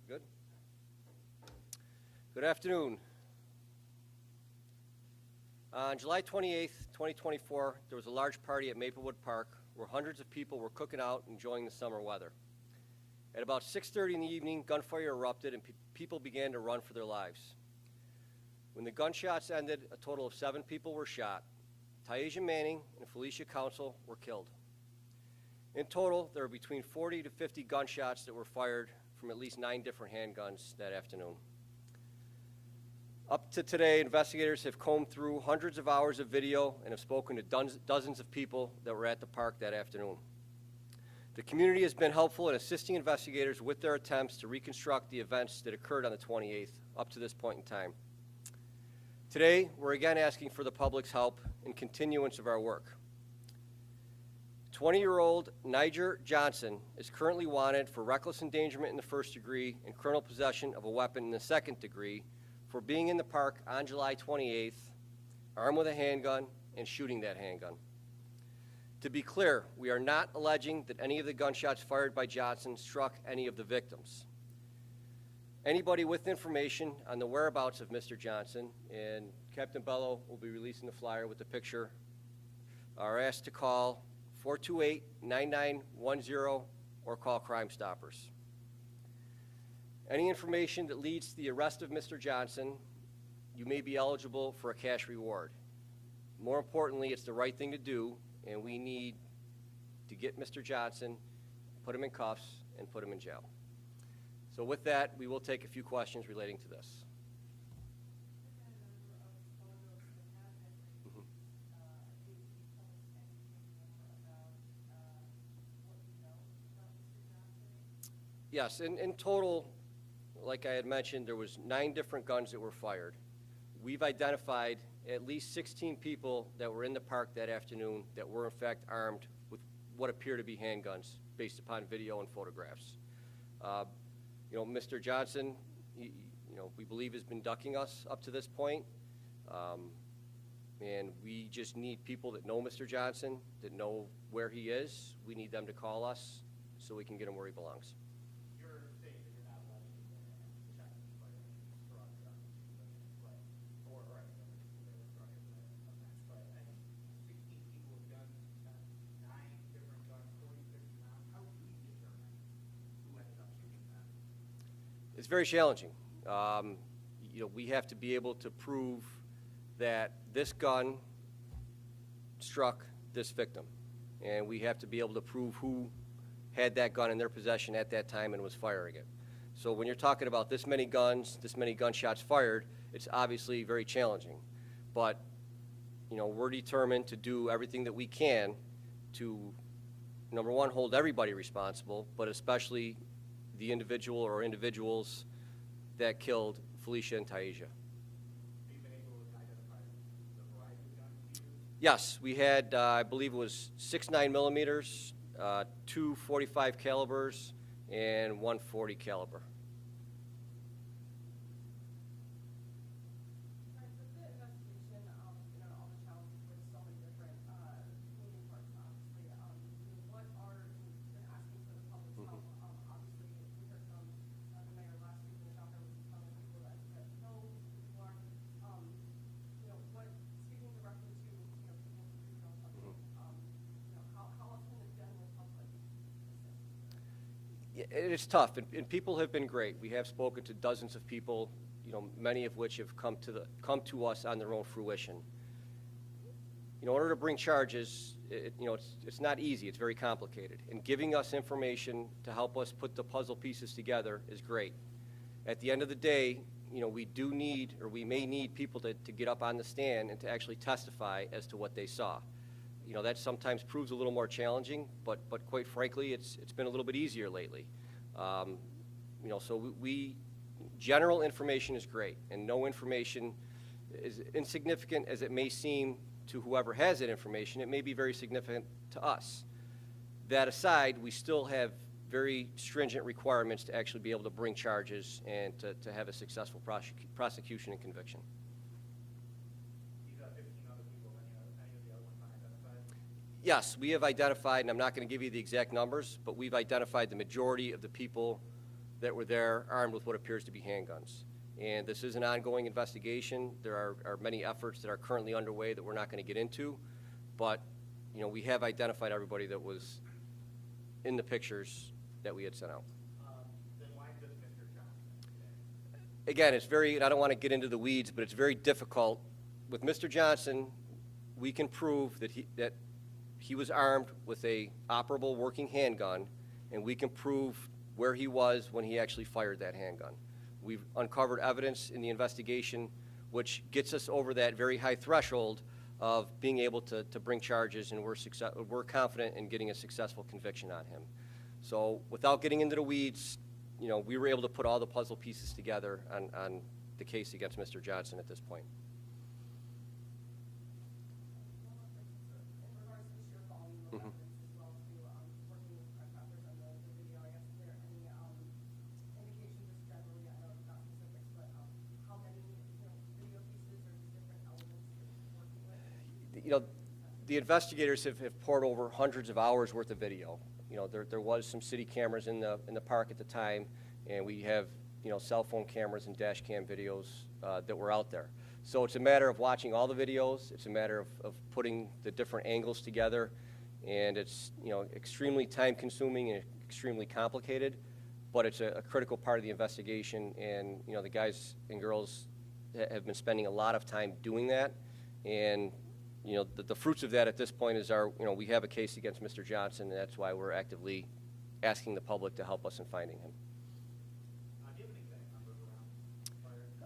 Good. Good afternoon. On July 28th, 2024, there was a large party at Maplewood Park where hundreds of people were cooking out, enjoying the summer weather. At about 6:30 in the evening, gunfire erupted and people began to run for their lives. When the gunshots ended, a total of 7 people were shot. Taisha Manning and Felicia Council were killed. In total, there were between 40 to 50 gunshots that were fired from at least 9 different handguns that afternoon. Up to today, investigators have combed through hundreds of hours of video and have spoken to dozens of people that were at the park that afternoon. The community has been helpful in assisting investigators with their attempts to reconstruct the events that occurred on the 28th up to this point in time. Today, we're again asking for the public's help in continuance of our work. 20-year-old Niger Johnson is currently wanted for reckless endangerment in the first degree and criminal possession of a weapon in the second degree for being in the park on July 28th, armed with a handgun and shooting that handgun. To be clear, we are not alleging that any of the gunshots fired by Johnson struck any of the victims. Anybody with information on the whereabouts of Mr. Johnson, and Captain Bello will be releasing the flyer with the picture, are asked to call 428-9910 or call Crime Stoppers. Any information that leads to the arrest of Mr. Johnson, you may be eligible for a cash reward. More importantly, it's the right thing to do, and we need to get Mr. Johnson, put him in cuffs, and put him in jail. So with that, we will take a few questions relating to this. Yes, in total, like I had mentioned, there was 9 different guns that were fired. We've identified at least 16 people that were in the park that afternoon that were in fact armed with what appear to be handguns based upon video and photographs. Mr. Johnson, we believe has been ducking us up to this point, and we just need people that know Mr. Johnson, that know where he is. We need them to call us so we can get him where he belongs. It's very challenging. We have to be able to prove that this gun struck this victim, and we have to be able to prove who had that gun in their possession at that time and was firing it. So when you're talking about this many guns, this many gunshots fired, it's obviously very challenging. But, we're determined to do everything that we can to, number one, hold everybody responsible, but especially the individual or individuals that killed Felicia and Taisha. Have you been able to identify the variety of guns you used? Yes, we had, I believe it was 6 9mm, 2 .45 calibers, and 1 .40 caliber. It's tough, and people have been great. We have spoken to dozens of people, many of which have come to us on their own fruition. In order to bring charges, it's not easy. It's very complicated. And giving us information to help us put the puzzle pieces together is great. At the end of the day, we do need, or we may need people to get up on the stand and to actually testify as to what they saw. That sometimes proves a little more challenging, but quite frankly, it's been a little bit easier lately. So general information is great, and no information, as insignificant as it may seem to whoever has that information, it may be very significant to us. That aside, we still have very stringent requirements to actually be able to bring charges and to have a successful prosecution and conviction. Yes, we have identified, and I'm not going to give you the exact numbers, but we've identified the majority of the people that were there armed with what appears to be handguns. And this is an ongoing investigation. There are many efforts that are currently underway that we're not going to get into, but we have identified everybody that was in the pictures that we had sent out. Then why just Mr. Johnson? Again, it's very, and I don't want to get into the weeds, but it's very difficult. With Mr. Johnson, we can prove that he was armed with a operable working handgun, and we can prove where he was when he actually fired that handgun. We've uncovered evidence in the investigation which gets us over that very high threshold of being able to bring charges, and we're confident in getting a successful conviction on him. So without getting into the weeds, we were able to put all the puzzle pieces together on the case against Mr. Johnson at this point. The investigators have poured over hundreds of hours worth of video. There was some city cameras in the park at the time, and we have cell phone cameras and dash cam videos that were out there. So it's a matter of watching all the videos. It's a matter of putting the different angles together, and it's extremely time consuming and extremely complicated, but it's a critical part of the investigation, and the guys and girls have been spending a lot of time doing that, and the fruits of that at this point is we have a case against Mr. Johnson, and that's why we're actively asking the public to help us in finding him. Do you have an exact number of rounds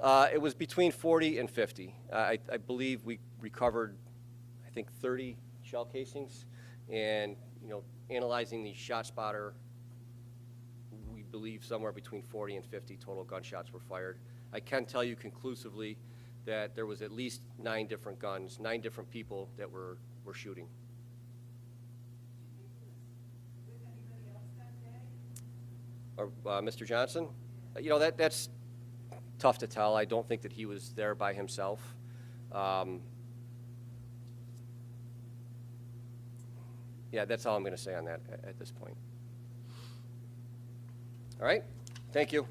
fired? It was between 40 and 50. I believe we recovered, I think, 30 shell casings, and analyzing the shot spotter, we believe somewhere between 40 and 50 total gunshots were fired. I can tell you conclusively that there was at least 9 different guns, 9 different people that were shooting. Or Mr. Johnson? That's tough to tell. I don't think that he was there by himself. Yeah, that's all I'm going to say on that at this point. All right, thank you.